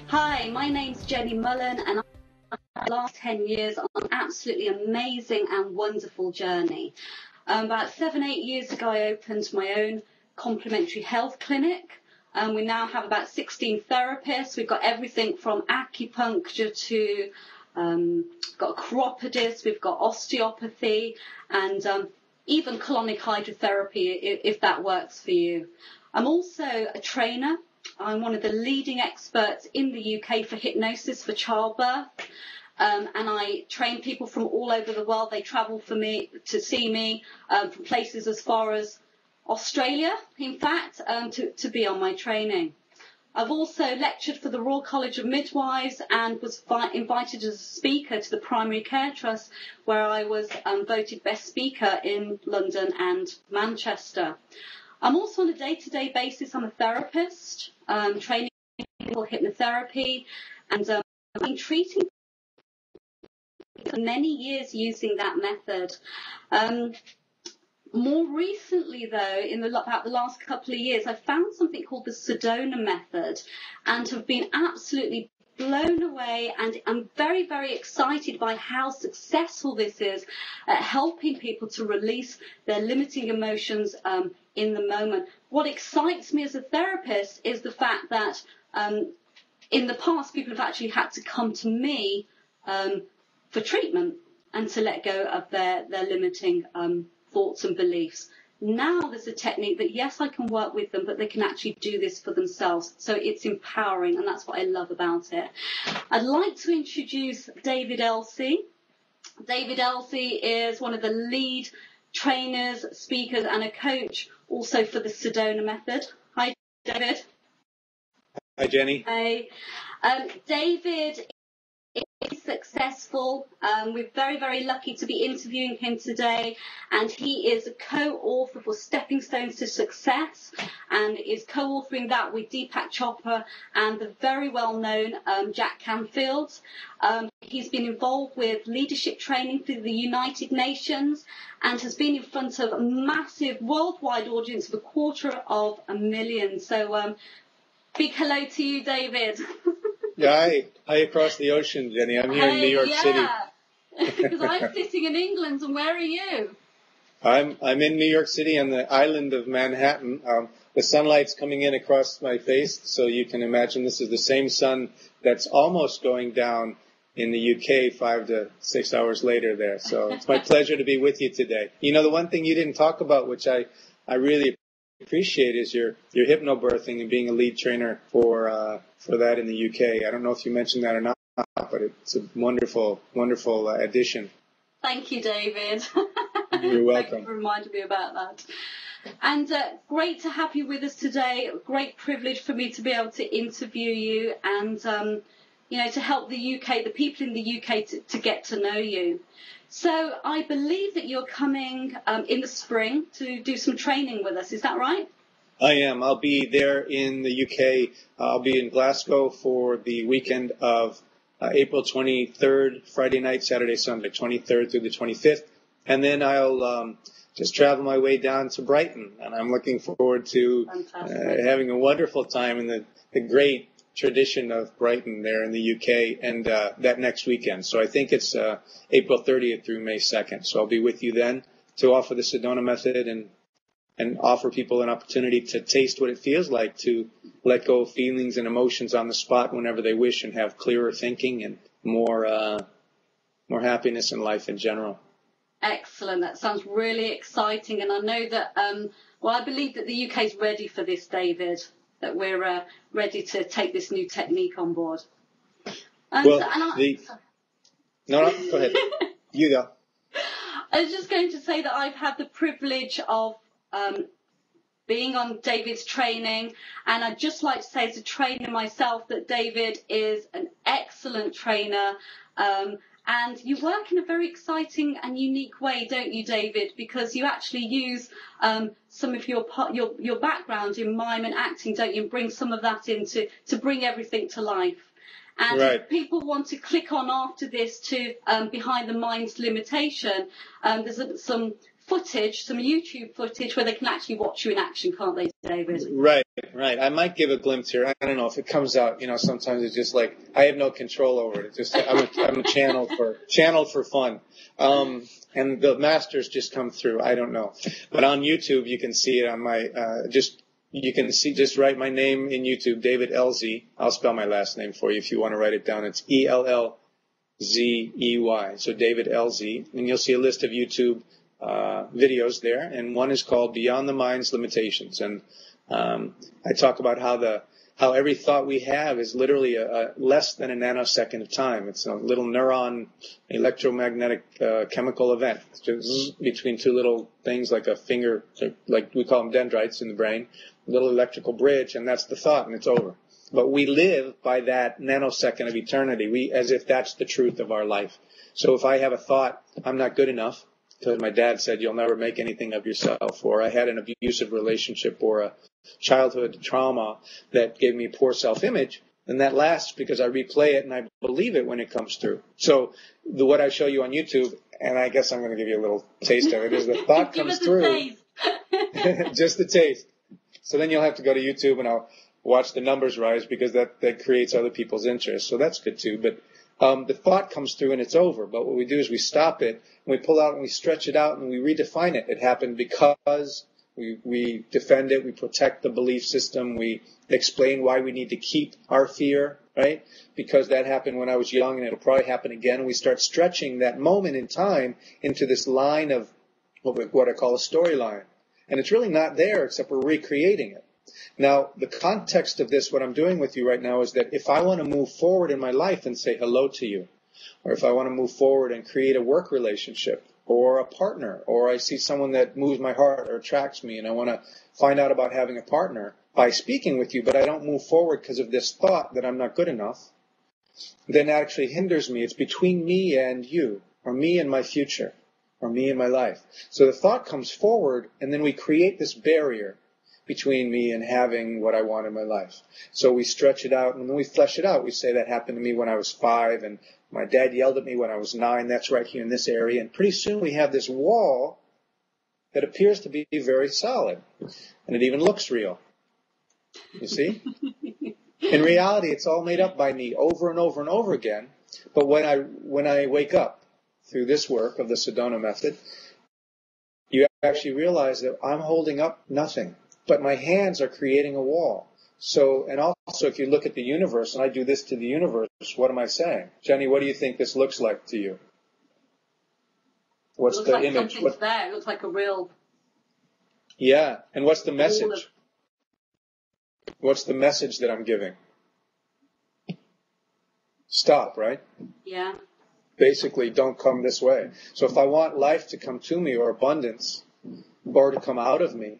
Hi, my name's Jenny Mullan, and I've had the last 10 years on an absolutely amazing and wonderful journey. About 7-8 years ago, I opened my own complementary health clinic. We now have about 16 therapists. We've got everything from acupuncture to got a chiropodist, we've got osteopathy, and even colonic hydrotherapy if that works for you. I'm also a trainer. I'm one of the leading experts in the UK for hypnosis for childbirth. And I train people from all over the world. They travel for me to see me from places as far as Australia, in fact, to be on my training. I've also lectured for the Royal College of Midwives and was invited as a speaker to the Primary Care Trust, where I was voted Best Speaker in London and Manchester. I'm also on a day-to-day basis, I'm a therapist, training people hypnotherapy, and I've been treating for many years using that method. More recently, though, about the last couple of years, I found something called the Sedona method and have been absolutely blown away, and I'm very, very excited by how successful this is at helping people to release their limiting emotions in the moment. What excites me as a therapist is the fact that in the past people have actually had to come to me for treatment and to let go of their limiting thoughts and beliefs. Now there's a technique that, yes, I can work with them, but they can actually do this for themselves. So it's empowering, and that's what I love about it. I'd like to introduce David Ellzey. David Ellzey is one of the lead trainers, speakers, and a coach also for the Sedona method. Hi, David. Hi, Jenny. Hi. David is successful. We're very, very lucky to be interviewing him today, and he is a co-author for Stepping Stones to Success, and is co-authoring that with Deepak Chopra and the very well-known Jack Canfield. He's been involved with leadership training through the United Nations and has been in front of a massive worldwide audience of 250,000. So big hello to you, David. Yeah, hi across the ocean, Jenny. I'm here in New York City. Because I'm sitting in England, and where are you? I'm in New York City on the island of Manhattan. The sunlight's coming in across my face, so you can imagine this is the same sun that's almost going down in the UK 5 to 6 hours later there. So it's my pleasure to be with you today. You know, the one thing you didn't talk about, which I really appreciate, is your hypnobirthing and being a lead trainer for that in the UK. I don't know if you mentioned that or not, but it's a wonderful, wonderful addition. Thank you, David. You're welcome. Thank you for reminding me about that. And great to have you with us today. Great privilege for me to be able to interview you and, to help the UK, the people in the UK to get to know you. So I believe that you're coming in the spring to do some training with us. Is that right? I am. I'll be there in the UK. I'll be in Glasgow for the weekend of April 23rd, Friday night, Saturday, Sunday, 23rd through the 25th. And then I'll just travel my way down to Brighton. And I'm looking forward to having a wonderful time in the great tradition of Brighton there in the UK and that next weekend. So I think it's April 30th through May 2nd. So I'll be with you then to offer the Sedona method and offer people an opportunity to taste what it feels like to let go of feelings and emotions on the spot whenever they wish and have clearer thinking and more happiness in life in general. Excellent. That sounds really exciting. And I know that, I believe that the UK is ready for this, David, that we're ready to take this new technique on board. No, go ahead. You go. I was just going to say that I've had the privilege of being on David's training, and I'd just like to say as a trainer myself that David is an excellent trainer, and you work in a very exciting and unique way, don't you, David? Because you actually use some of your background in mime and acting, don't you? And bring some of that in to bring everything to life. And right. If people want to click on after this to Behind the Mind's Limitation, there's some footage, some YouTube footage where they can actually watch you in action, can't they, David? Right. I might give a glimpse here. I don't know if it comes out. Sometimes it's just like I have no control over it. It's just I'm a channel for fun. And the masters just come through. I don't know, but on YouTube you can see it on my you can see, just write my name in YouTube, David Ellzey. I'll spell my last name for you if you want to write it down. It's Ellzey. So David Ellzey, and you'll see a list of YouTube videos there, and one is called Beyond the Mind's Limitations, and I talk about how every thought we have is literally a less than a nanosecond of time. It's a little neuron electromagnetic chemical event. It's just between two little things like a finger, like we call them dendrites in the brain, a little electrical bridge, and that's the thought, and it's over. But we live by that nanosecond of eternity, as if that's the truth of our life. So if I have a thought, I'm not good enough, because my dad said you'll never make anything of yourself, or I had an abusive relationship, or a childhood trauma that gave me poor self-image, and that lasts because I replay it and I believe it when it comes through. So what I show you on YouTube, and I guess I'm going to give you a little taste of it, is the thought comes through. Just the taste. So then you'll have to go to YouTube and I'll watch the numbers rise, because that creates other people's interest. So that's good too. But the thought comes through and it's over. But what we do is we stop it, and we pull out and we stretch it out and we redefine it. It happened because we defend it, we protect the belief system, we explain why we need to keep our fear, right? Because that happened when I was young and it'll probably happen again. And we start stretching that moment in time into this line of what I call a storyline. And it's really not there, except we're recreating it. Now, the context of this, what I'm doing with you right now, is that if I want to move forward in my life and say hello to you, or if I want to move forward and create a work relationship, or a partner, or I see someone that moves my heart or attracts me and I want to find out about having a partner by speaking with you, but I don't move forward because of this thought that I'm not good enough, then that actually hinders me. It's between me and you, or me and my future, or me and my life. So the thought comes forward, and then we create this barrier between me and having what I want in my life. So we stretch it out, and when we flesh it out, we say that happened to me when I was 5, and my dad yelled at me when I was 9. That's right here in this area. And pretty soon we have this wall that appears to be very solid. And it even looks real. You see? In reality, it's all made up by me over and over and over again. But when I wake up through this work of the Sedona method, you actually realize that I'm holding up nothing. But my hands are creating a wall. So, and also if you look at the universe, and I do this to the universe, what am I saying? Jenny, what do you think this looks like to you? What's the image? Something's there. It looks like a real... Yeah, and what's the message? What's the message that I'm giving? Stop, right? Yeah. Basically, don't come this way. So if I want life to come to me, or abundance, or to come out of me,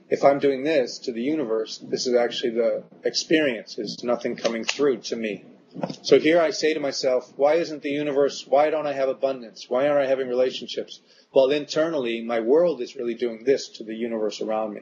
if I'm doing this to the universe, this is actually the experience, is nothing coming through to me. So here I say to myself, why isn't the universe, why don't I have abundance? Why aren't I having relationships? Well, internally, my world is really doing this to the universe around me.